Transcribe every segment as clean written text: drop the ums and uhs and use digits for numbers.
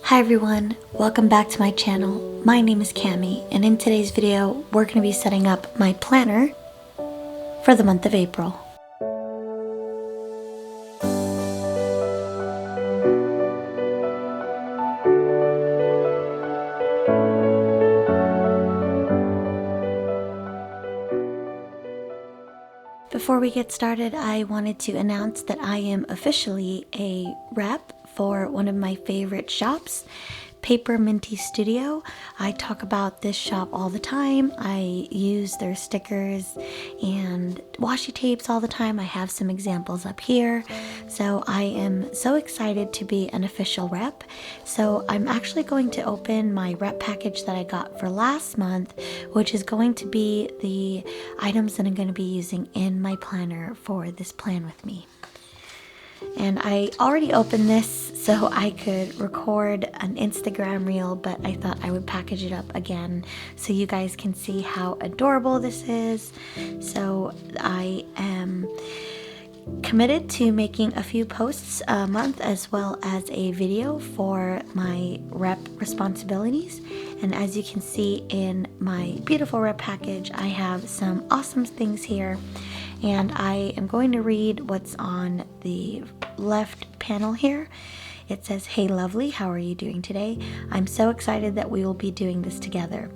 Hi everyone, welcome back to my channel. My name is Cami, and in today's video we're going to be setting up my planner for the month of April. Before we get started, I wanted to announce that I am officially a rep for one of my favorite shops, PaperMintyStudio. I talk about this shop all the time. I use their stickers and washi tapes all the time. I have some examples up here. So I am so excited to be an official rep. So I'm actually going to open my rep package that I got for last month, which is going to be the items that I'm going to be using in my planner for this plan with me. And I already opened this so I could record an Instagram reel, but I thought I would package it up again so you guys can see how adorable this is. So I am committed to making a few posts a month as well as a video for my rep responsibilities. And as you can see in my beautiful rep package, I have some awesome things here. And I am going to read what's on the left panel here. It says, "Hey lovely, how are you doing today? I'm so excited that we will be doing this together.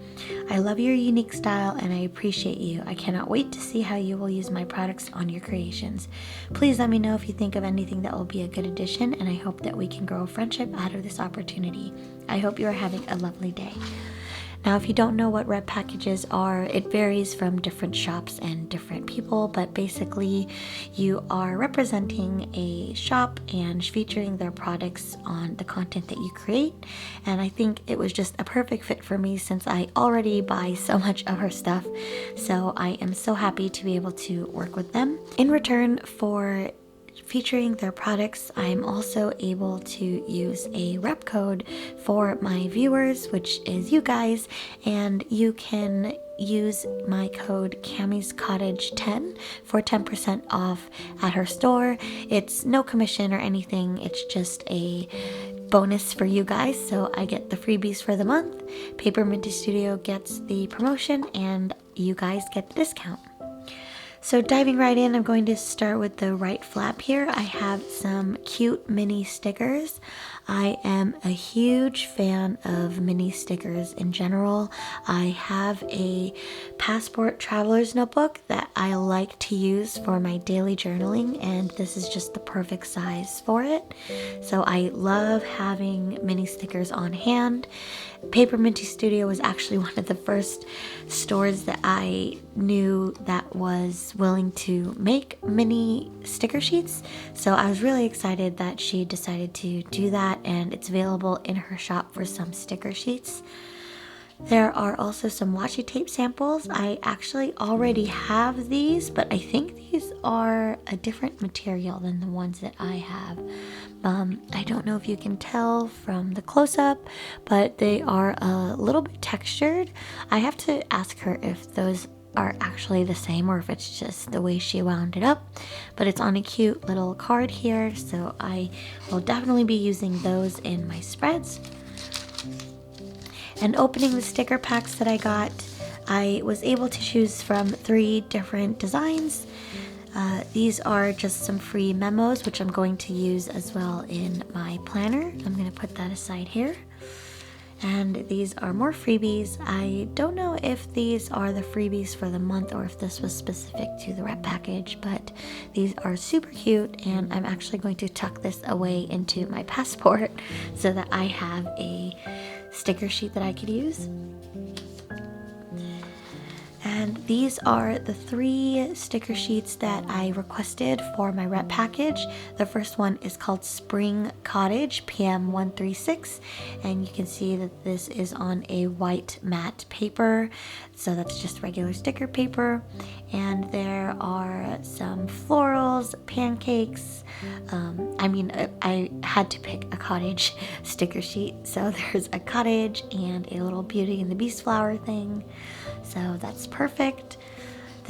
I love your unique style and I appreciate you. I cannot wait to see how you will use my products on your creations. Please let me know if you think of anything that will be a good addition, and I hope that we can grow a friendship out of this opportunity. I hope you are having a lovely day." Now, if you don't know what rep packages are, it varies from different shops and different people, but basically you are representing a shop and featuring their products on the content that you create. And I think it was just a perfect fit for me since I already buy so much of her stuff. So I am so happy to be able to work with them. In return for featuring their products, I'm also able to use a rep code for my viewers, which is you guys, and you can use my code Cami's Cottage 10 for 10% off at her store. It's no commission or anything, it's just a bonus for you guys, so I get the freebies for the month, PaperMintyStudio gets the promotion, and you guys get the discount. So diving right in, I'm going to start with the right flap here. I have some cute mini stickers. I am a huge fan of mini stickers in general. I have a passport traveler's notebook that I like to use for my daily journaling, and this is just the perfect size for it. So I love having mini stickers on hand. PaperMintyStudio was actually one of the first stores that I knew that was willing to make mini sticker sheets, so I was really excited that she decided to do that, and it's available in her shop for some sticker sheets. There are also some washi tape samples. I actually already have these, but I think these are a different material than the ones that I have. I don't know if you can tell from the close-up, but they are a little bit textured. I have to ask her if those are actually the same or if it's just the way she wound it up, but it's on a cute little card here, so I will definitely be using those in my spreads. And opening the sticker packs that I got, I was able to choose from 3 different designs. These are just some free memos, which I'm going to use as well in my planner. I'm going to put that aside here. And these are more freebies. I don't know if these are the freebies for the month or if this was specific to the rep package, but these are super cute, and I'm actually going to tuck this away into my passport so that I have a sticker sheet that I could use. And these are the 3 sticker sheets that I requested for my rep package. The first one is called Spring Cottage PM136, and you can see that this is on a white matte paper, so that's just regular sticker paper. And there are some florals, pancakes. I had to pick a cottage sticker sheet, so there's a cottage and a little Beauty and the Beast flower thing. So that's perfect.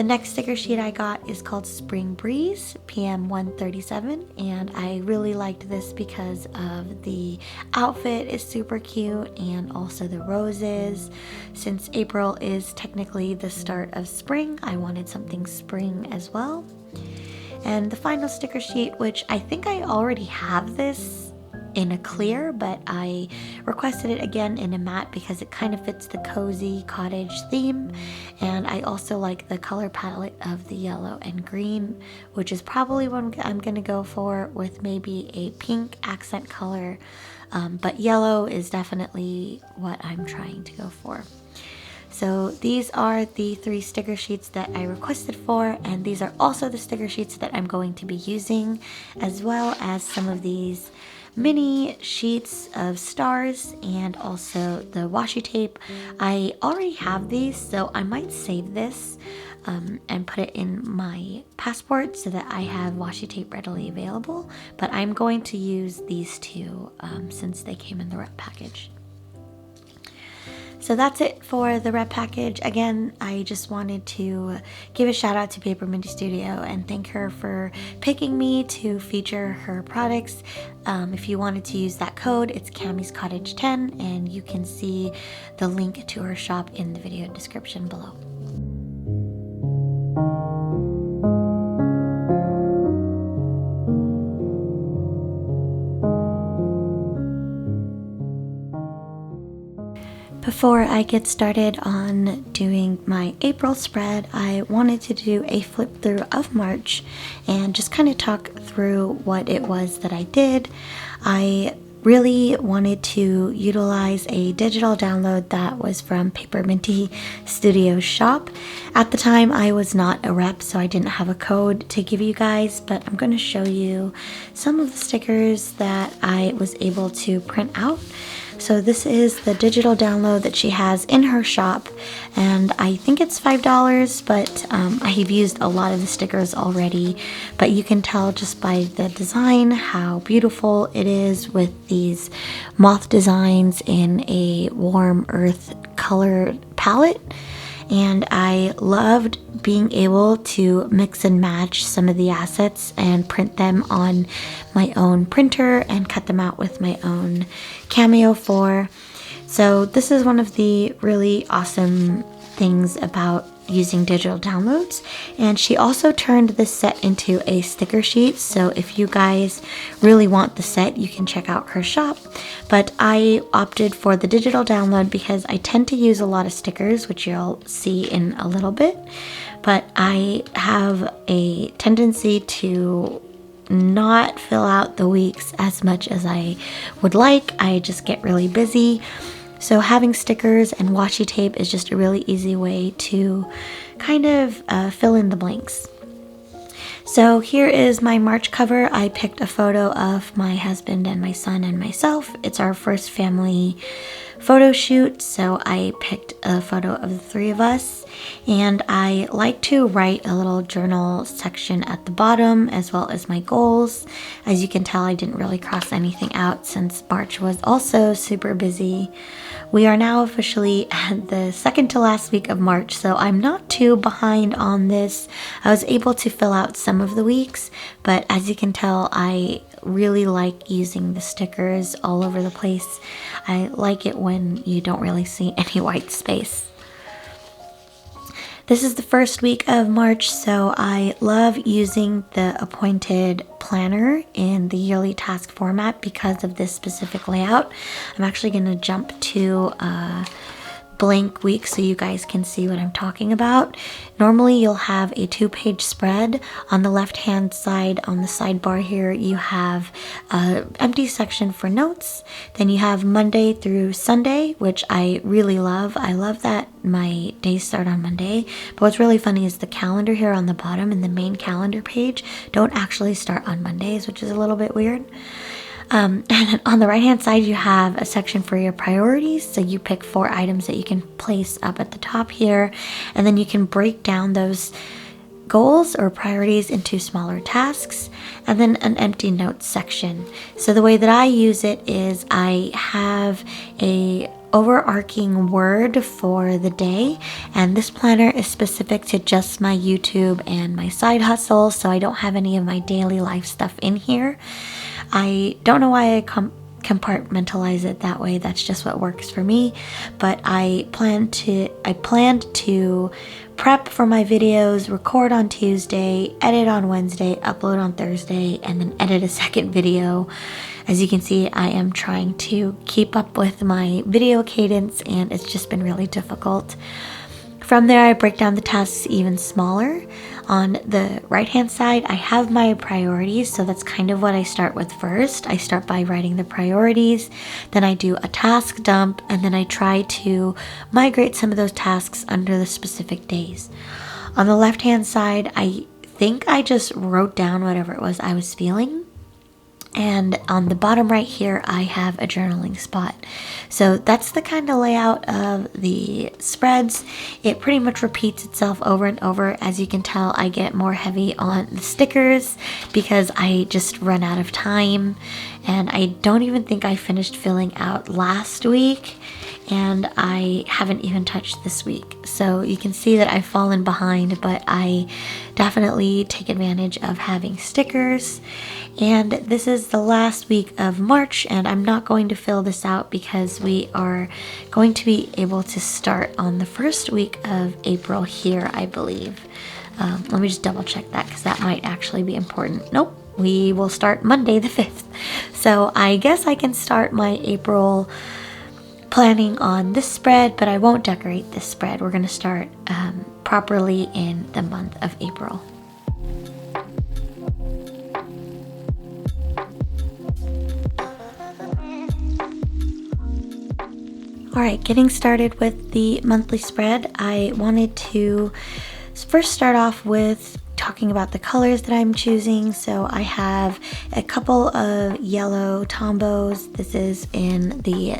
The next sticker sheet I got is called Spring Breeze PM 137, and I really liked this because of the outfit is super cute and also the roses. Since April is technically the start of spring, I wanted something spring as well. And the final sticker sheet, which I think I already have this in a clear, but I requested it again in a matte because it kind of fits the cozy cottage theme, and I also like the color palette of the yellow and green, which is probably what I'm gonna go for, with maybe a pink accent color, but yellow is definitely what I'm trying to go for. So these are the 3 sticker sheets that I requested for, and these are also the sticker sheets that I'm going to be using, as well as some of these mini sheets of stars and also the washi tape. I already have these, so I might save this and put it in my passport so that I have washi tape readily available, but I'm going to use these 2 since they came in the wrap package. So that's it for the rep package. Again, I just wanted to give a shout out to PaperMintyStudio and thank her for picking me to feature her products. If you wanted to use that code, it's Cammy's Cottage 10, and you can see the link to her shop in the video description below. Before I get started on doing my April spread, I wanted to do a flip through of March and just kind of talk through what it was that I did. I really wanted to utilize a digital download that was from PaperMintyStudio shop. At the time, I was not a rep, so I didn't have a code to give you guys, but I'm going to show you some of the stickers that I was able to print out. So this is the digital download that she has in her shop, and I think it's $5, but I've used a lot of the stickers already, but you can tell just by the design how beautiful it is with these moth designs in a warm earth color palette. And I loved being able to mix and match some of the assets and print them on my own printer and cut them out with my own Cameo 4. So this is one of the really awesome things about using digital downloads. And she also turned this set into a sticker sheet, so if you guys really want the set, you can check out her shop. But I opted for the digital download because I tend to use a lot of stickers, which you'll see in a little bit, but I have a tendency to not fill out the weeks as much as I would like. I just get really busy. So having stickers and washi tape is just a really easy way to kind of fill in the blanks. So here is my March cover. I picked a photo of my husband and my son and myself. It's our first family photo shoot, so I picked a photo of the 3 of us, and I like to write a little journal section at the bottom as well as my goals. As you can tell, I didn't really cross anything out since March was also super busy. We are now officially at the second to last week of March, so I'm not too behind on this. I was able to fill out some of the weeks, but as you can tell, I really like using the stickers all over the place. I like it when you don't really see any white space. This is the first week of March, so I love using the appointed planner in the yearly task format because of this specific layout. I'm actually going to jump to blank week so you guys can see what I'm talking about. Normally you'll have a 2-page spread. On the left hand side on the sidebar here you have an empty section for notes. Then you have Monday through Sunday, which I really love. I love that my days start on Monday, but what's really funny is the calendar here on the bottom and the main calendar page don't actually start on Mondays, which is a little bit weird. And then on the right hand side you have a section for your priorities, so you pick 4 items that you can place up at the top here, and then you can break down those goals or priorities into smaller tasks, and then an empty notes section. So the way that I use it is I have a overarching word for the day, and this planner is specific to just my YouTube and my side hustle, so I don't have any of my daily life stuff in here. I don't know why I compartmentalize it that way. That's just what works for me. But I planned to prep for my videos, record on Tuesday, edit on Wednesday, upload on Thursday, and then edit a second video. As you can see, I am trying to keep up with my video cadence, and it's just been really difficult. From there, I break down the tasks even smaller. On the right-hand side, I have my priorities, so that's kind of what I start with first. I start by writing the priorities, then I do a task dump, and then I try to migrate some of those tasks under the specific days. On the left-hand side, I think I just wrote down whatever it was I was feeling. And on the bottom right here, I have a journaling spot. So that's the kind of layout of the spreads. It pretty much repeats itself over and over. As you can tell, I get more heavy on the stickers because I just run out of time. And I don't even think I finished filling out last week, and I haven't even touched this week. So you can see that I've fallen behind, but I definitely take advantage of having stickers. And this is the last week of March, and I'm not going to fill this out because we are going to be able to start on the first week of April here, I believe. Let me just double check that because that might actually be important. Nope, we will start Monday the 5th. So I guess I can start my April planning on this spread, but I won't decorate this spread. We're going to start properly in the month of April. Alright, getting started with the monthly spread, I wanted to first start off with talking about the colors that I'm choosing. So I have a couple of yellow tombos. This is in the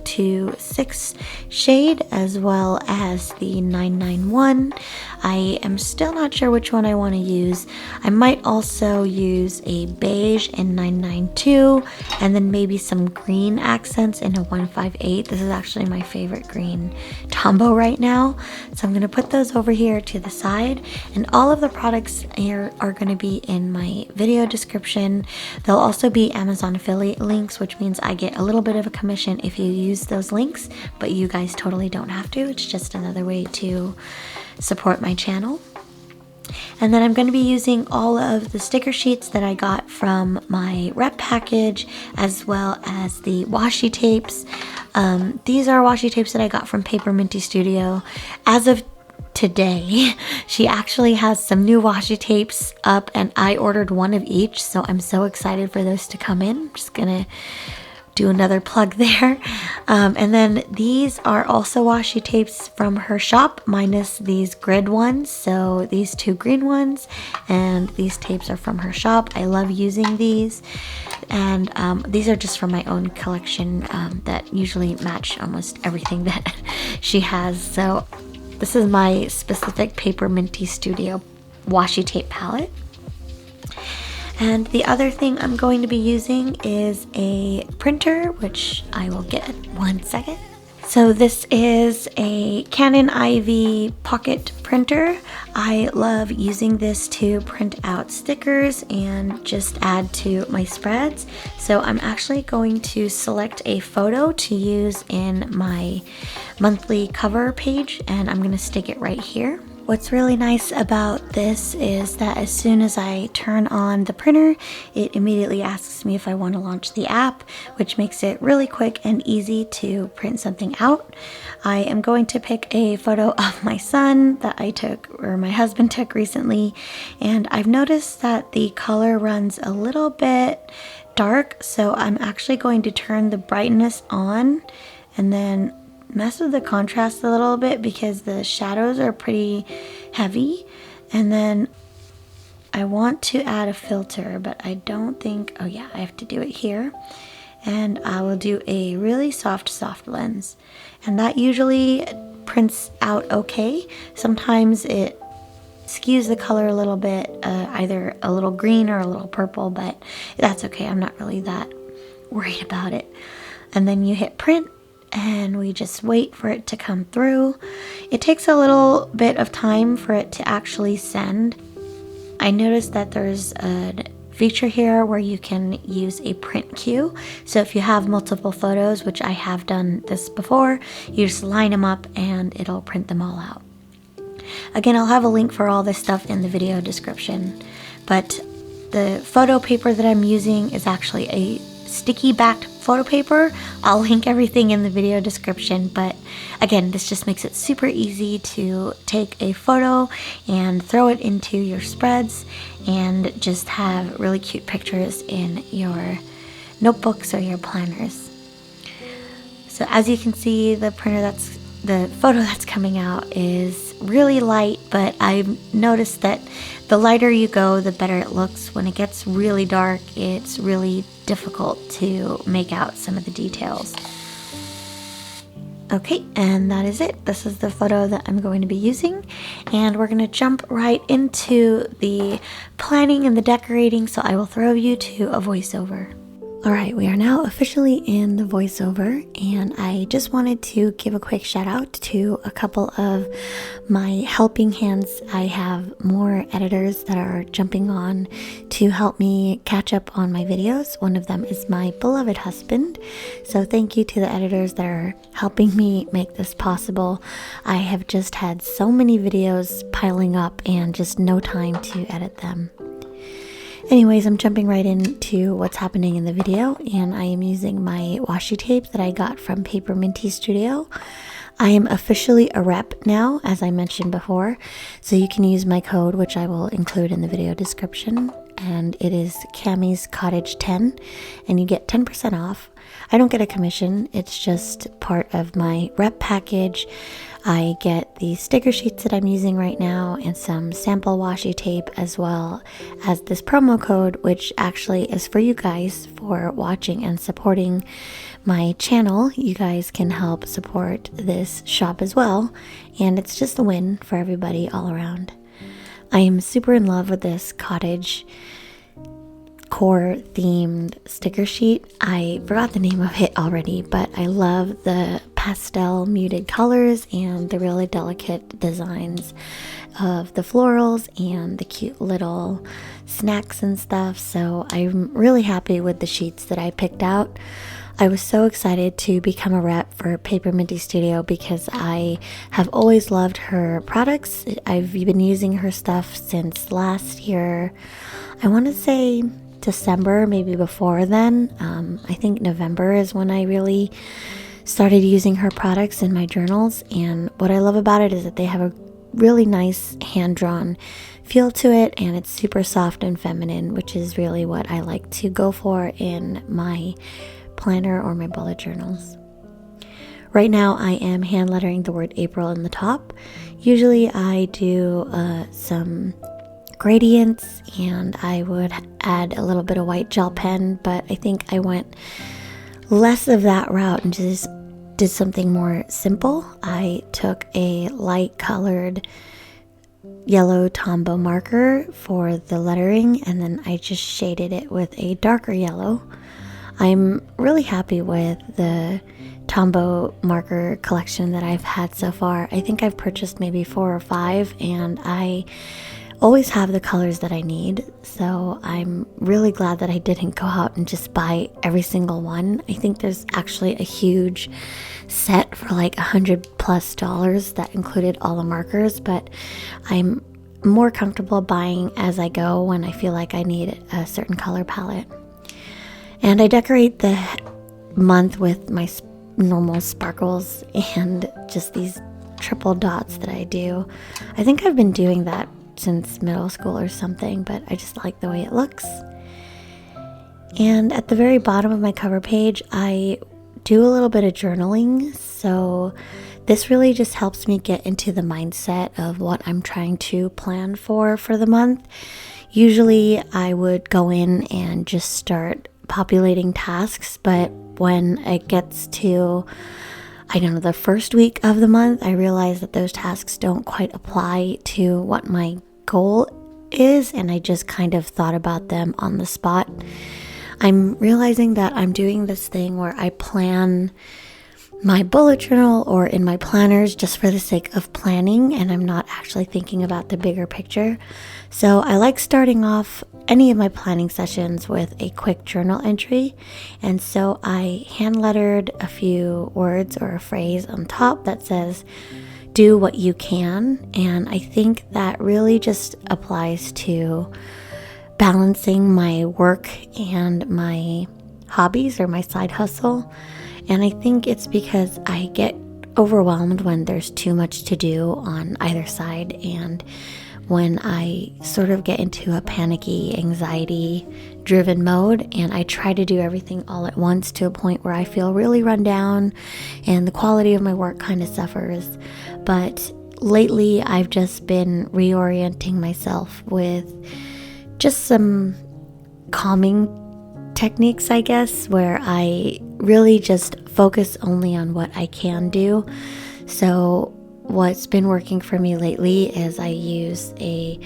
026 shade as well as the 991. I am still not sure which one I want to use. I might also use a beige in 992 and then maybe some green accents in a 158. This is actually my favorite green tombow right now. So I'm going to put those over here to the side, and all of the products here are going to be in my video description. There'll also be Amazon affiliate links, which means I get a little bit of a commission if you use those links, but you guys totally don't have to. It's just another way to support my channel. And then I'm going to be using all of the sticker sheets that I got from my rep package, as well as the washi tapes. These are washi tapes that I got from PaperMintyStudio. As of today, she actually has some new washi tapes up, and I ordered one of each, so I'm so excited for those to come in. I'm just gonna do another plug there. And then these are also washi tapes from her shop, minus these grid ones. So these two green ones, and these tapes are from her shop. I love using these. And these are just from my own collection that usually match almost everything that she has. So this is my specific PaperMintyStudio washi tape palette. And the other thing I'm going to be using is a printer, which I will get one second. So this is a Canon IV pocket printer. I love using this to print out stickers and just add to my spreads. So I'm actually going to select a photo to use in my monthly cover page, and I'm going to stick it right here. What's really nice about this is that as soon as I turn on the printer, it immediately asks me if I want to launch the app, which makes it really quick and easy to print something out. I am going to pick a photo of my son that I took, or my husband took recently, and I've noticed that the color runs a little bit dark, so I'm actually going to turn the brightness on and then mess with the contrast a little bit because the shadows are pretty heavy. And then I want to add a filter, but I don't think, oh yeah, I have to do it here. And I will do a really soft lens, and that usually prints out okay. Sometimes it skews the color a little bit, either a little green or a little purple, but that's okay. I'm not really that worried about it. And then you hit print, and we just wait for it to come through. It takes a little bit of time for it to actually send. I noticed that there's a feature here where you can use a print queue. So if you have multiple photos, which I have done this before, you just line them up and it'll print them all out. Again, I'll have a link for all this stuff in the video description, but the photo paper that I'm using is actually a sticky backed photo paper. I'll link everything in the video description, but again, this just makes it super easy to take a photo and throw it into your spreads and just have really cute pictures in your notebooks or your planners. So as you can see, the photo that's coming out is really light, but I've noticed that the lighter you go, the better it looks. When it gets really dark, it's really difficult to make out some of the details. Okay, and that is it. This is the photo that I'm going to be using, and we're going to jump right into the planning and the decorating, so I will throw you to a voiceover. Alright, we are now officially in the voiceover, and I just wanted to give a quick shout out to a couple of my helping hands. I have more editors that are jumping on to help me catch up on my videos. One of them is my beloved husband, so thank you to the editors that are helping me make this possible. I have just had so many videos piling up and just no time to edit them. Anyways, I'm jumping right into what's happening in the video, and I am using my washi tape that I got from PaperMintyStudio. I am officially a rep now, as I mentioned before, so you can use my code, which I will include in the video description, and it is Cammy's Cottage 10, and you get 10% off. I don't get a commission, it's just part of my rep package. I get the sticker sheets that I'm using right now and some sample washi tape, as well as this promo code, which actually is for you guys for watching and supporting my channel. You guys can help support this shop as well, and it's just a win for everybody all around. I am super in love with this cottage core themed sticker sheet. I forgot the name of it already, but I love the pastel muted colors and the really delicate designs of the florals and the cute little snacks and stuff. So I'm really happy with the sheets that I picked out. I was so excited to become a rep for PaperMintyStudio because I have always loved her products. I've been using her stuff since last year. I want to say December, maybe before then. I think November is when I really started using her products in my journals, and what I love about it is that they have a really nice hand-drawn feel to it, and it's super soft and feminine, which is really what I like to go for in my planner or my bullet journals. Right now I am hand lettering the word April in the top. Usually I do some gradients, and I would add a little bit of white gel pen, but I think I went less of that route and just did something more simple. I took a light colored yellow Tombow marker for the lettering, and then I just shaded it with a darker yellow. I'm really happy with the Tombow marker collection that I've had so far. I think I've purchased maybe 4 or 5, and I always have the colors that I need, so I'm really glad that I didn't go out and just buy every single one. I think there's actually a huge set for like $100+ that included all the markers, but I'm more comfortable buying as I go when I feel like I need a certain color palette. And I decorate the month with my normal sparkles and just these triple dots that I do. I think I've been doing that since middle school or something, but I just like the way it looks. And at the very bottom of my cover page, I do a little bit of journaling, so this really just helps me get into the mindset of what I'm trying to plan for the month. Usually I would go in and just start populating tasks, but when it gets to, I don't know, the first week of the month, I realize that those tasks don't quite apply to what my goal is, and I just kind of thought about them on the spot. I'm realizing that I'm doing this thing where I plan my bullet journal or in my planners just for the sake of planning, and I'm not actually thinking about the bigger picture. So I like starting off any of my planning sessions with a quick journal entry, and so I hand lettered a few words or a phrase on top that says do what you can, and I think that really just applies to balancing my work and my hobbies or my side hustle. And I think it's because I get overwhelmed when there's too much to do on either side, and when I sort of get into a panicky, anxiety-driven mode, and I try to do everything all at once to a point where I feel really run down and the quality of my work kind of suffers. But lately, I've just been reorienting myself with just some calming techniques, I guess, where I really just focus only on what I can do. So what's been working for me lately is I use a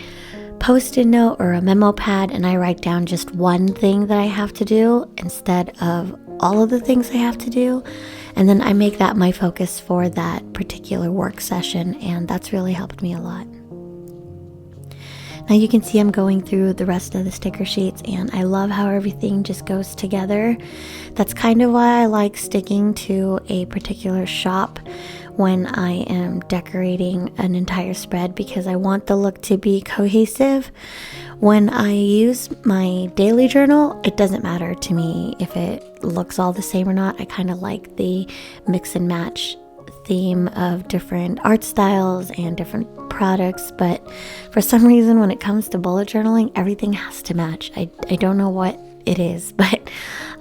post-it note or a memo pad, and I write down just one thing that I have to do instead of all of the things I have to do, and then I make that my focus for that particular work session, and that's really helped me a lot. Now you can see I'm going through the rest of the sticker sheets, and I love how everything just goes together. That's kind of why I like sticking to a particular shop when I am decorating an entire spread, because I want the look to be cohesive. When I use my daily journal, it doesn't matter to me if it looks all the same or not. I kind of like the mix and match theme of different art styles and different products, but for some reason when it comes to bullet journaling, everything has to match. I don't know what it is, but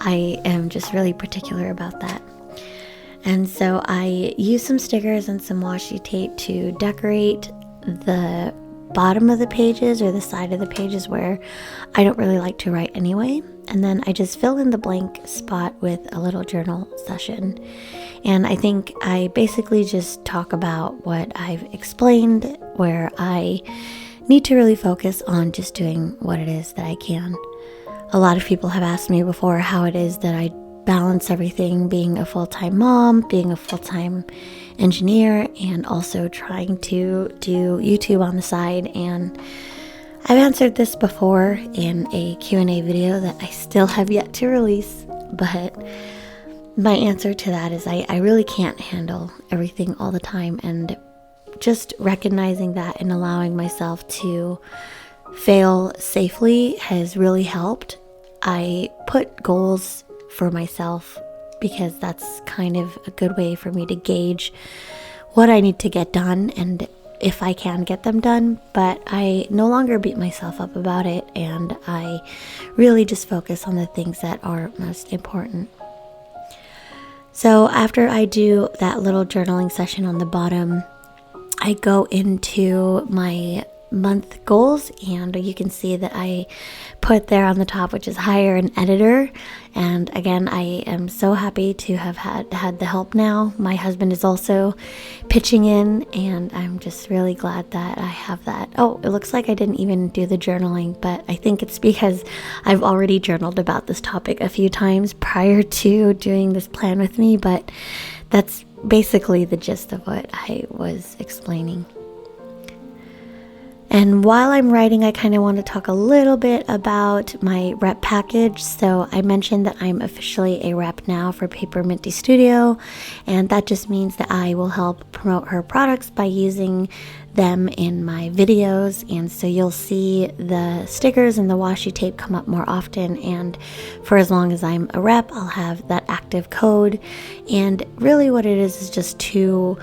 I am just really particular about that. And so I use some stickers and some washi tape to decorate the bottom of the pages or the side of the pages where I don't really like to write anyway. And then I just fill in the blank spot with a little journal session. And I think I basically just talk about what I've explained, where I need to really focus on just doing what it is that I can. A lot of people have asked me before how it is that I balance everything, being a full-time mom, being a full-time engineer, and also trying to do YouTube on the side. And I've answered this before in a Q&A video that I still have yet to release, but my answer to that is I really can't handle everything all the time, and just recognizing that and allowing myself to fail safely has really helped. I put goals for myself because that's kind of a good way for me to gauge what I need to get done and if I can get them done, but I no longer beat myself up about it, and I really just focus on the things that are most important. So after I do that little journaling session on the bottom, I go into my month goals, and you can see that I put there on the top, which is hire an editor. And again, I am so happy to have had the help now. My husband is also pitching in, and I'm just really glad that I have that. Oh, it looks like I didn't even do the journaling, but I think it's because I've already journaled about this topic a few times prior to doing this plan with me, but that's basically the gist of what I was explaining. And while I'm writing, I kind of want to talk a little bit about my rep package. So I mentioned that I'm officially a rep now for PaperMintyStudio, and that just means that I will help promote her products by using them in my videos. And so you'll see the stickers and the washi tape come up more often, and for as long as I'm a rep, I'll have that active code. And really what it is just two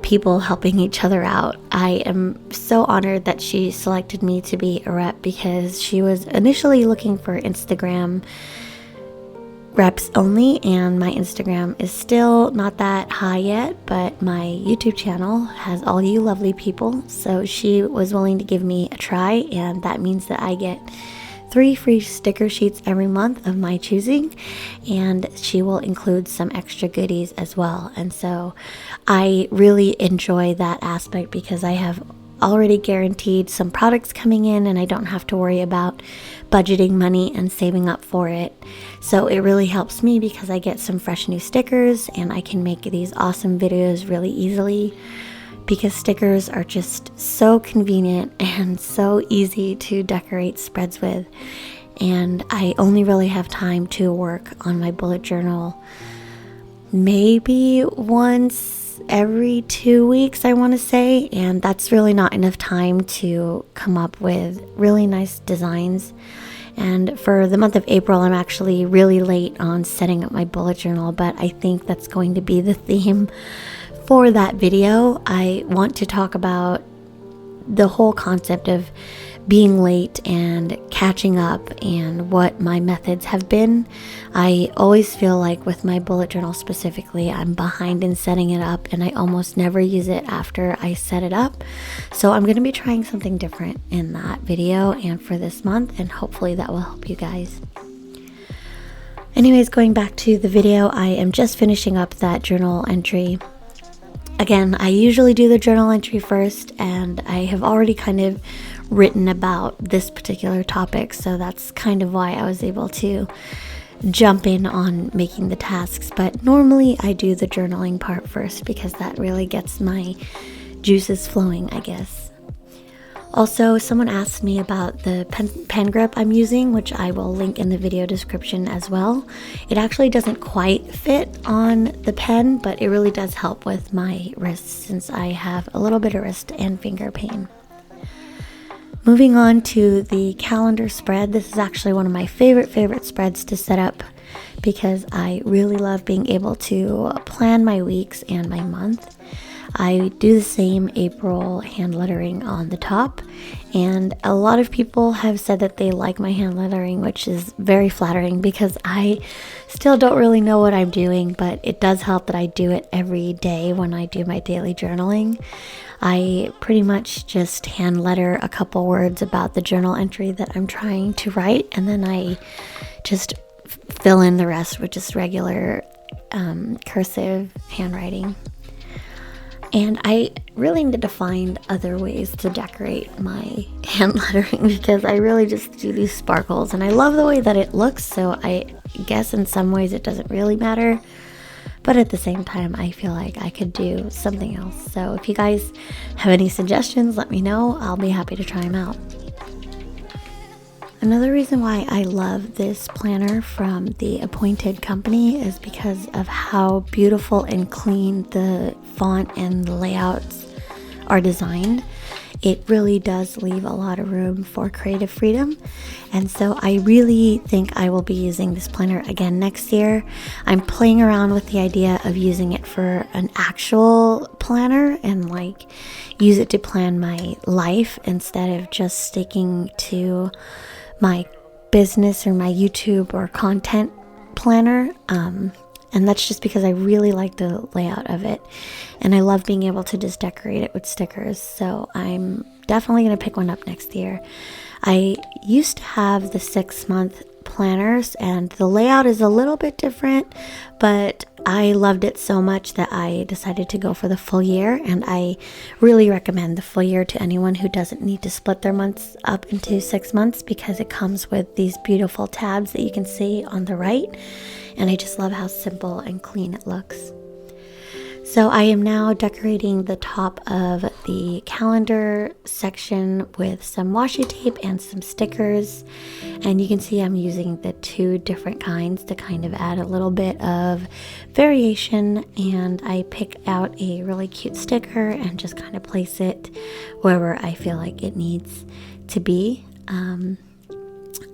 people helping each other out. I am so honored that she selected me to be a rep because she was initially looking for Instagram reps only, and my Instagram is still not that high yet, but my YouTube channel has all you lovely people, so she was willing to give me a try, and that means that I get 3 free sticker sheets every month of my choosing, and she will include some extra goodies as well. And so I really enjoy that aspect because I have already guaranteed some products coming in, and I don't have to worry about budgeting money and saving up for it. So it really helps me because I get some fresh new stickers and I can make these awesome videos really easily, because stickers are just so convenient and so easy to decorate spreads with. And I only really have time to work on my bullet journal maybe once every 2 weeks, I want to say, and that's really not enough time to come up with really nice designs. And for the month of April, I'm actually really late on setting up my bullet journal, but I think that's going to be the theme for that video. I want to talk about the whole concept of being late and catching up and what my methods have been. I always feel like with my bullet journal specifically, I'm behind in setting it up and I almost never use it after I set it up. So I'm going to be trying something different in that video and for this month, and hopefully that will help you guys. Anyways, going back to the video, I am just finishing up that journal entry. Again, I usually do the journal entry first, and I have already kind of written about this particular topic, so that's kind of why I was able to jump in on making the tasks. But normally I do the journaling part first because that really gets my juices flowing, I guess. Also, someone asked me about the pen grip I'm using, which I will link in the video description as well. It actually doesn't quite fit on the pen, but it really does help with my wrists since I have a little bit of wrist and finger pain. Moving on to the calendar spread. This is actually one of my favorite spreads to set up because I really love being able to plan my weeks and my month. I do the same April hand lettering on the top, and a lot of people have said that they like my hand lettering, which is very flattering because I still don't really know what I'm doing, but it does help that I do it every day when I do my daily journaling. I pretty much just hand letter a couple words about the journal entry that I'm trying to write, and then I just fill in the rest with just regular cursive handwriting. And I really need to find other ways to decorate my hand lettering because I really just do these sparkles and I love the way that it looks, so I guess in some ways it doesn't really matter. But at the same time, I feel like I could do something else. So if you guys have any suggestions, let me know. I'll be happy to try them out. Another reason why I love this planner from the Appointed Company is because of how beautiful and clean the font and the layouts are designed. It really does leave a lot of room for creative freedom, and so I really think I will be using this planner again next year. I'm playing around with the idea of using it for an actual planner and like use it to plan my life instead of just sticking to my business or my YouTube or content planner. And that's just because I really like the layout of it and I love being able to just decorate it with stickers. So I'm definitely going to pick one up next year. I used to have the 6-month planners and the layout is a little bit different, but I loved it so much that I decided to go for the full year, and I really recommend the full year to anyone who doesn't need to split their months up into 6 months because it comes with these beautiful tabs that you can see on the right, and I just love how simple and clean it looks. So I am now decorating the top of the calendar section with some washi tape and some stickers, and you can see I'm using the 2 different kinds to kind of add a little bit of variation, and I pick out a really cute sticker and just kind of place it wherever I feel like it needs to be.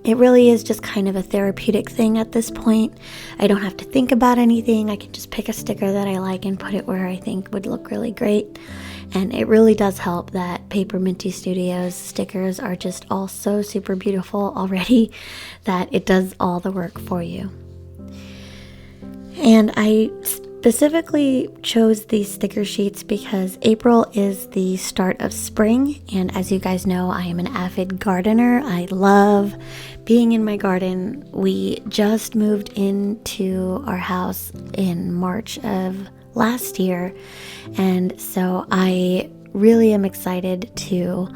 It really is just kind of a therapeutic thing at this point. I don't have to think about anything. I can just pick a sticker that I like and put it where I think would look really great. And it really does help that Paper Minty Studio's stickers are just all so super beautiful already that it does all the work for you. And I specifically chose these sticker sheets because April is the start of spring, and as you guys know, I am an avid gardener. I love being in my garden. We just moved into our house in March of last year, and so I really am excited to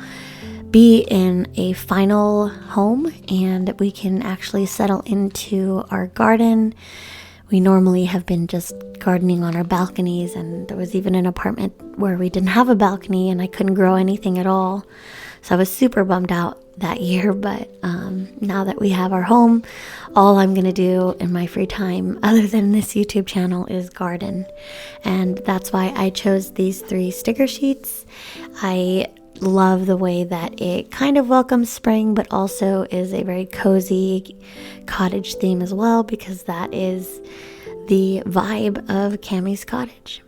be in a final home and we can actually settle into our garden. We normally have been just gardening on our balconies, and there was even an apartment where we didn't have a balcony and I couldn't grow anything at all. So I was super bummed out that year, but now that we have our home, all I'm going to do in my free time other than this YouTube channel is garden. And that's why I chose these 3 sticker sheets. I love the way that it kind of welcomes spring, but also is a very cozy cottage theme as well, because that is the vibe of Cammie's cottage.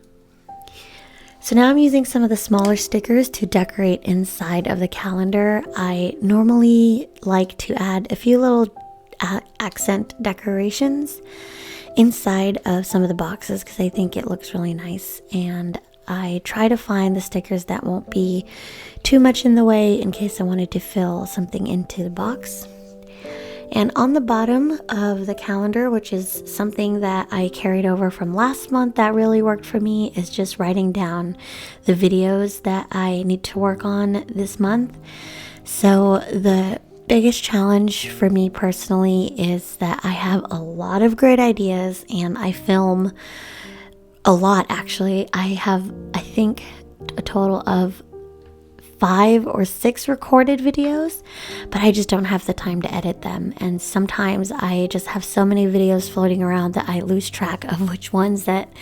So now I'm using some of the smaller stickers to decorate inside of the calendar. I normally like to add a few little accent decorations inside of some of the boxes because I think it looks really nice, and I try to find the stickers that won't be too much in the way in case I wanted to fill something into the box. And on the bottom of the calendar, which is something that I carried over from last month that really worked for me, is just writing down the videos that I need to work on this month. So the biggest challenge for me personally is that I have a lot of great ideas and I film a lot actually. I have, I think, a total of 5 or 6 recorded videos, but I just don't have the time to edit them. And sometimes I just have so many videos floating around that I lose track of which ones that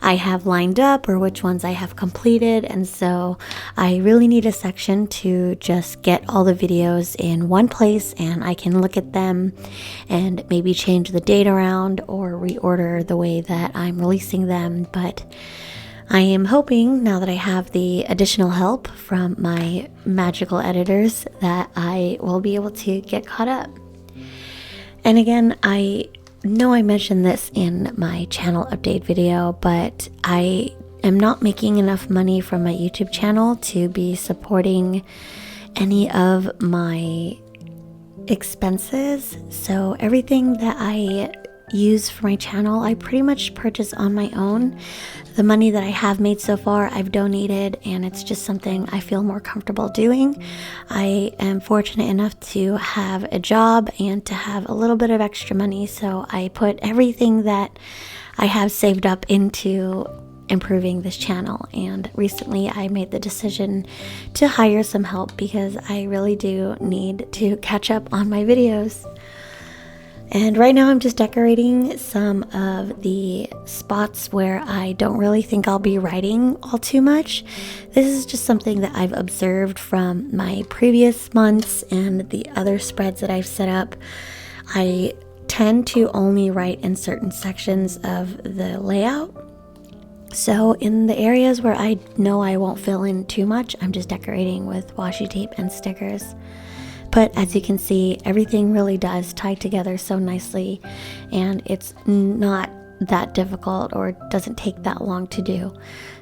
I have lined up or which ones I have completed. And so I really need a section to just get all the videos in one place and I can look at them and maybe change the date around or reorder the way that I'm releasing them. But I am hoping, now that I have the additional help from my magical editors, that I will be able to get caught up. And again, I know I mentioned this in my channel update video, but I am not making enough money from my YouTube channel to be supporting any of my expenses. So everything that I use for my channel, I pretty much purchase on my own. The money that I have made so far, I've donated, and it's just something I feel more comfortable doing. I am fortunate enough to have a job and to have a little bit of extra money, so I put everything that I have saved up into improving this channel. And recently I made the decision to hire some help because I really do need to catch up on my videos. And right now I'm just decorating some of the spots where I don't really think I'll be writing all too much. This is just something that I've observed from my previous months and the other spreads that I've set up. I tend to only write in certain sections of the layout. So in the areas where I know I won't fill in too much, I'm just decorating with washi tape and stickers. But as you can see, everything really does tie together so nicely, and it's not that difficult or doesn't take that long to do.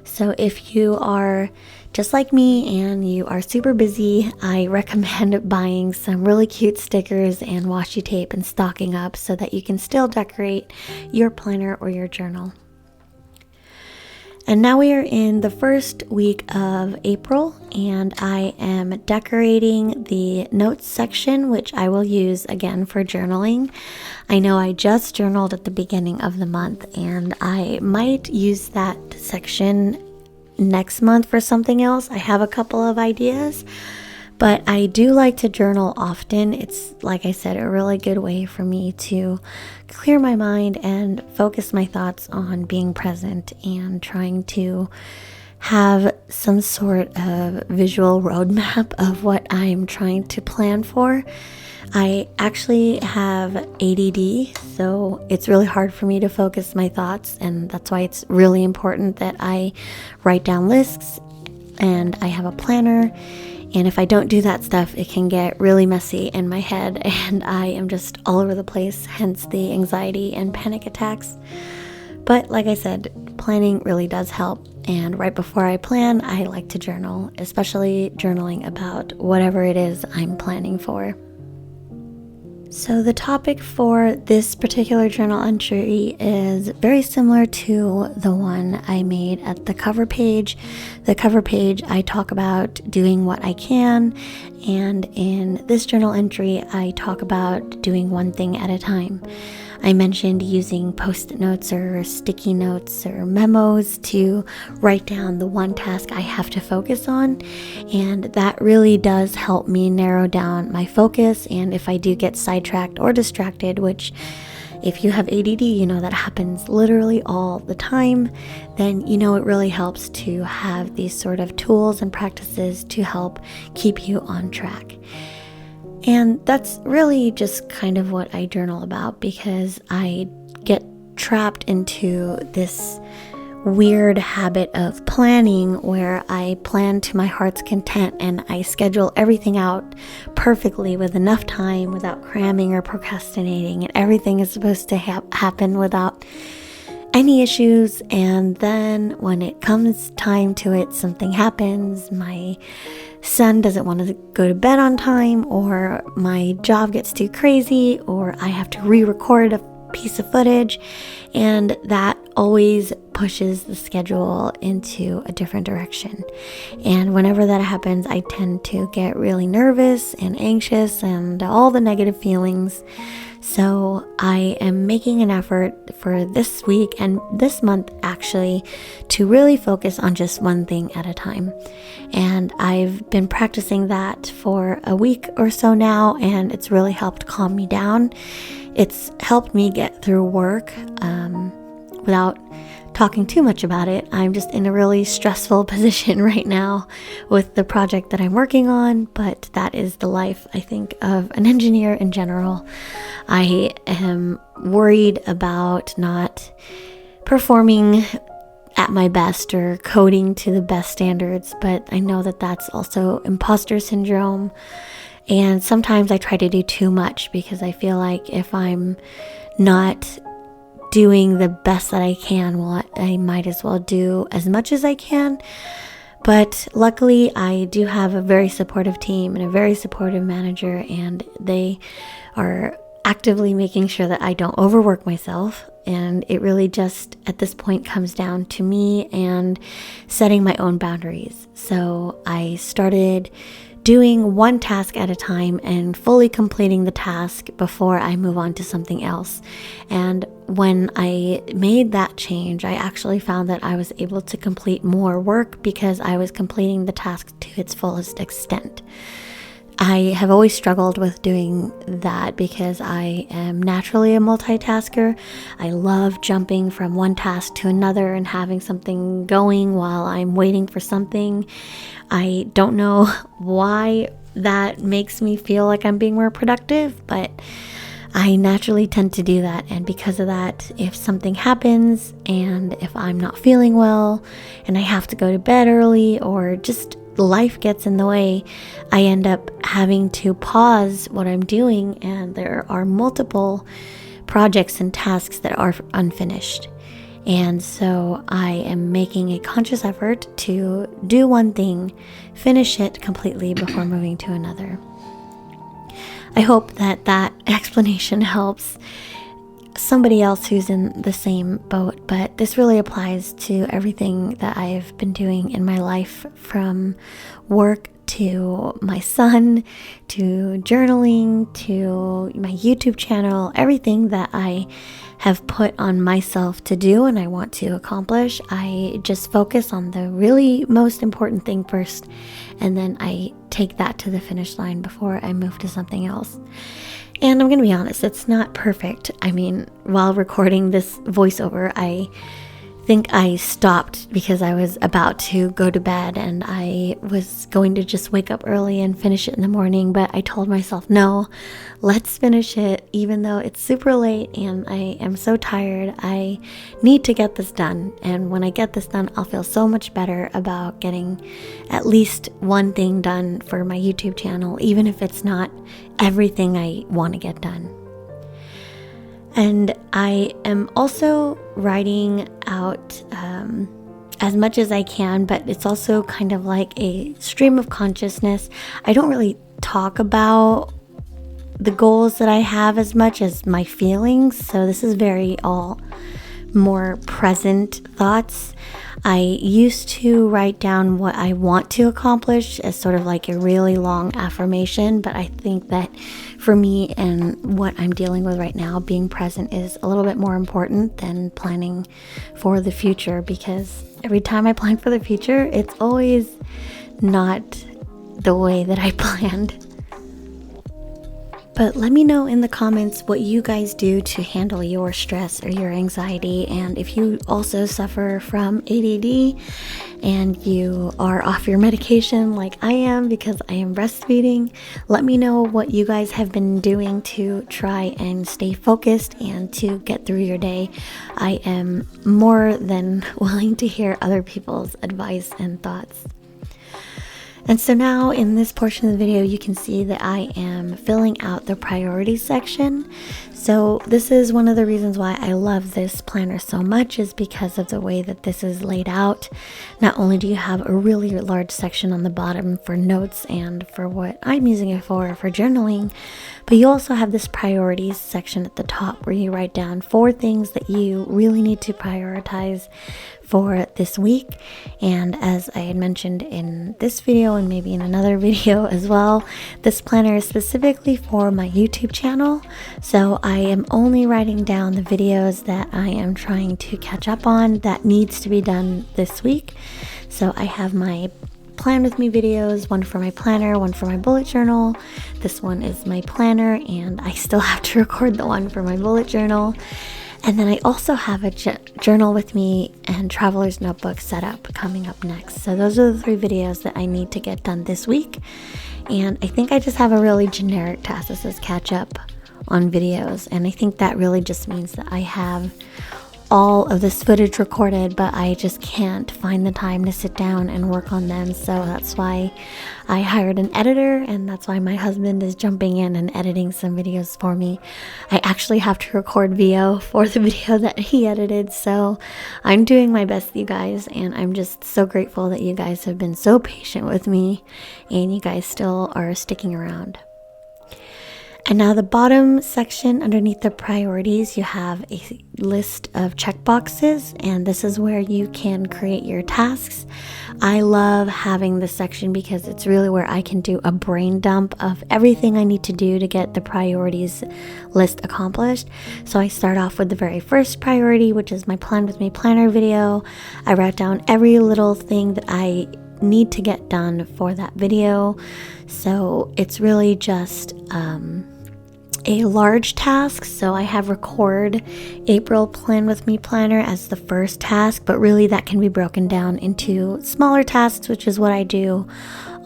So if you are just like me and you are super busy, I recommend buying some really cute stickers and washi tape and stocking up so that you can still decorate your planner or your journal. And now we are in the first week of April, and I am decorating the notes section, which I will use again for journaling. I know I just journaled at the beginning of the month, and I might use that section next month for something else. I have a couple of ideas, but I do like to journal often. It's, like I said, a really good way for me to clear my mind and focus my thoughts on being present and trying to have some sort of visual roadmap of what I'm trying to plan for. I actually have ADD, so it's really hard for me to focus my thoughts, and that's why it's really important that I write down lists and I have a planner. And if I don't do that stuff, it can get really messy in my head and I am just all over the place, hence the anxiety and panic attacks. But like I said, planning really does help. And right before I plan, I like to journal, especially journaling about whatever it is I'm planning for. So the topic for this particular journal entry is very similar to the one I made at the cover page. The cover page, I talk about doing what I can, and in this journal entry, I talk about doing one thing at a time. I mentioned using post-it notes or sticky notes or memos to write down the one task I have to focus on, and that really does help me narrow down my focus. And if I do get sidetracked or distracted, which if you have ADD, you know that happens literally all the time, then you know it really helps to have these sort of tools and practices to help keep you on track. And that's really just kind of what I journal about, because I get trapped into this weird habit of planning where I plan to my heart's content and I schedule everything out perfectly with enough time without cramming or procrastinating, and everything is supposed to happen without any issues. And then when it comes time to it, something happens. My son doesn't want to go to bed on time, or my job gets too crazy, or I have to re-record a piece of footage, and that always pushes the schedule into a different direction. And whenever that happens, I tend to get really nervous and anxious and all the negative feelings. So I am making an effort for this week and this month actually to really focus on just one thing at a time. And I've been practicing that for a week or so now, and it's really helped calm me down. It's helped me get through work without talking too much about it. I'm just in a really stressful position right now with the project that I'm working on, but that is the life, I think, of an engineer in general. I am worried about not performing at my best or coding to the best standards, but I know that that's also imposter syndrome. And sometimes I try to do too much because I feel like if I'm not doing the best that I can, well, I might as well do as much as I can. But luckily, I do have a very supportive team and a very supportive manager, and they are actively making sure that I don't overwork myself. And it really just, at this point, comes down to me and setting my own boundaries. So I started doing one task at a time and fully completing the task before I move on to something else. And when I made that change, I actually found that I was able to complete more work because I was completing the task to its fullest extent. I have always struggled with doing that because I am naturally a multitasker. I love jumping from one task to another and having something going while I'm waiting for something. I don't know why that makes me feel like I'm being more productive, but I naturally tend to do that. And because of that, if something happens and if I'm not feeling well and I have to go to bed early, or just life gets in the way, I end up having to pause what I'm doing, and there are multiple projects and tasks that are unfinished. And so I am making a conscious effort to do one thing, finish it completely before moving to another. I hope that that explanation helps somebody else who's in the same boat, but this really applies to everything that I've been doing in my life, from work to my son, to journaling, to my YouTube channel. Everything that I have put on myself to do and I want to accomplish, I just focus on the really most important thing first, and then I take that to the finish line before I move to something else. And I'm going to be honest, it's not perfect. I mean, while recording this voiceover, I think I stopped because I was about to go to bed and I was going to just wake up early and finish it in the morning. But I told myself, no, let's finish it even though it's super late and I am so tired. I need to get this done. And when I get this done, I'll feel so much better about getting at least one thing done for my YouTube channel, even if it's not everything I want to get done. And I am also writing out as much as I can, but it's also kind of like a stream of consciousness. I don't really talk about the goals that I have as much as my feelings. So this is very all more present thoughts. I used to write down what I want to accomplish as sort of like a really long affirmation, but I think that for me and what I'm dealing with right now, being present is a little bit more important than planning for the future, because every time I plan for the future, it's always not the way that I planned. But let me know in the comments what you guys do to handle your stress or your anxiety, and if you also suffer from ADD and you are off your medication like I am because I am breastfeeding. Let me know what you guys have been doing to try and stay focused and to get through your day. I am more than willing to hear other people's advice and thoughts. And so now in this portion of the video, you can see that I am filling out the priorities section. So this is one of the reasons why I love this planner so much, is because of the way that this is laid out. Not only do you have a really large section on the bottom for notes and for what I'm using it for journaling, but you also have this priorities section at the top where you write down 4 things that you really need to prioritize for this week. And as I had mentioned in this video and maybe in another video as well, this planner is specifically for my YouTube channel. So I am only writing down the videos that I am trying to catch up on that needs to be done this week. So I have my plan with me videos, one for my planner, one for my bullet journal. This one is my planner, and I still have to record the one for my bullet journal. And then I also have a journal with me and traveler's notebook set up coming up next. So those are the 3 videos that I need to get done this week. And I think I just have a really generic task that says catch up on videos. And I think that really just means that I have all of this footage recorded, but I just can't find the time to sit down and work on them. So that's why I hired an editor, and that's why my husband is jumping in and editing some videos for me. I actually have to record VO for the video that he edited, so I'm doing my best, you guys, and I'm just so grateful that you guys have been so patient with me and you guys still are sticking around. And now the bottom section underneath the priorities, you have a list of checkboxes, and this is where you can create your tasks. I love having this section because it's really where I can do a brain dump of everything I need to do to get the priorities list accomplished. So I start off with the very first priority, which is my Plan With Me Planner video. I write down every little thing that I need to get done for that video. So it's really just a large task. So I have record April Plan With Me planner as the first task, but really that can be broken down into smaller tasks, which is what I do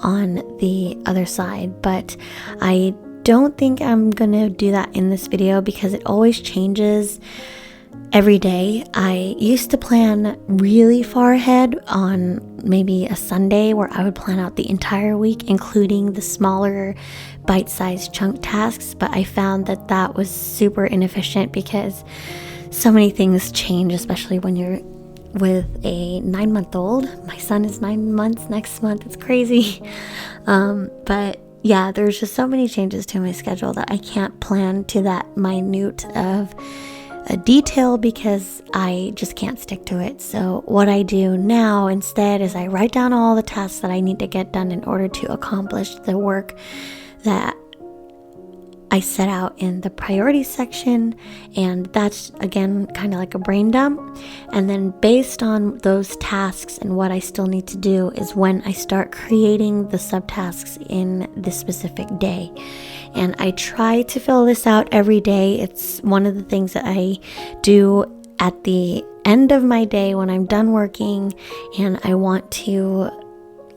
on the other side. But I don't think I'm gonna do that in this video because it always changes every day. I used to plan really far ahead on maybe a Sunday where I would plan out the entire week, including the smaller bite-sized chunk tasks, but I found that that was super inefficient because so many things change, especially when you're with a 9-month-old. My son is 9 months next month. It's crazy. But yeah, there's just so many changes to my schedule that I can't plan to that minute of a detail because I just can't stick to it. So what I do now instead is I write down all the tasks that I need to get done in order to accomplish the work that I set out in the priorities section, and that's again kind of like a brain dump. And then based on those tasks and what I still need to do is when I start creating the subtasks in the specific day. And I try to fill this out every day. It's one of the things that I do at the end of my day when I'm done working and I want to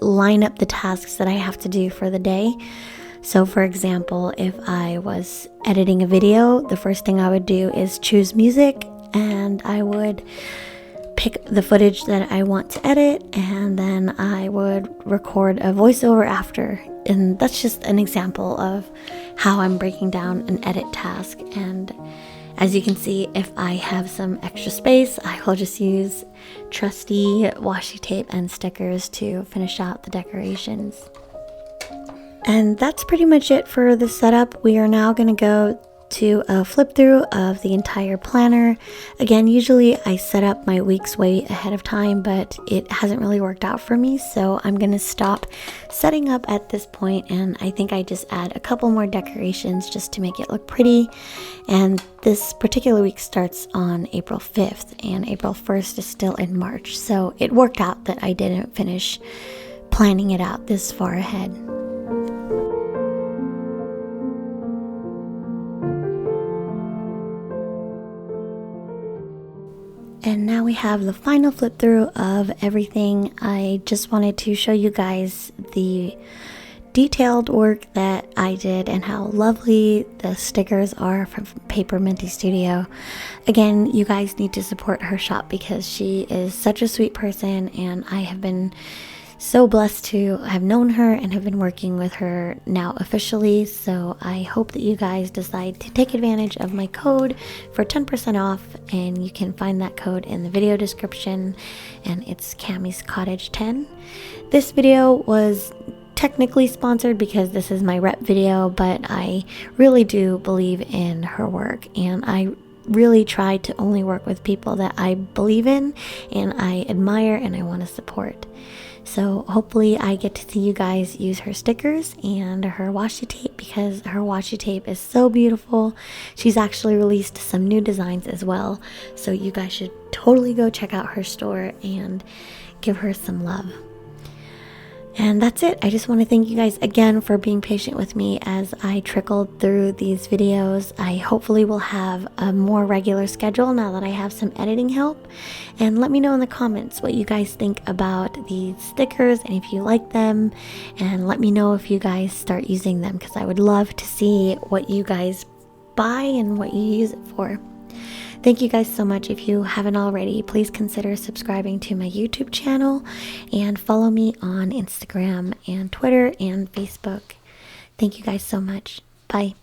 line up the tasks that I have to do for the day. So for example, if I was editing a video, the first thing I would do is choose music, and I would pick the footage that I want to edit, and then I would record a voiceover after. And that's just an example of how I'm breaking down an edit task. And as you can see, if I have some extra space, I will just use trusty washi tape and stickers to finish out the decorations. And that's pretty much it for the setup. We are now going to go to a flip through of the entire planner. Again, usually I set up my weeks way ahead of time, but it hasn't really worked out for me, so I'm gonna stop setting up at this point, and I think I just add a couple more decorations just to make it look pretty. And this particular week starts on April 5th, and April 1st is still in March, so it worked out that I didn't finish planning it out this far ahead. And now we have the final flip through of everything. I just wanted to show you guys the detailed work that I did and how lovely the stickers are from PaperMintyStudio. Again, you guys need to support her shop because she is such a sweet person, and I have been so blessed to have known her and have been working with her now officially. So I hope that you guys decide to take advantage of my code for 10% off, and you can find that code in the video description, and it's Cammy's Cottage 10. This video was technically sponsored because this is my rep video, but I really do believe in her work, and I really try to only work with people that I believe in and I admire and I want to support. So hopefully I get to see you guys use her stickers and her washi tape, because her washi tape is so beautiful. She's actually released some new designs as well, so you guys should totally go check out her store and give her some love. And that's it. I just want to thank you guys again for being patient with me as I trickled through these videos. I hopefully will have a more regular schedule now that I have some editing help. And let me know in the comments what you guys think about these stickers and if you like them. And let me know if you guys start using them, because I would love to see what you guys buy and what you use it for. Thank you guys so much. If you haven't already, please consider subscribing to my YouTube channel and follow me on Instagram and Twitter and Facebook. Thank you guys so much. Bye.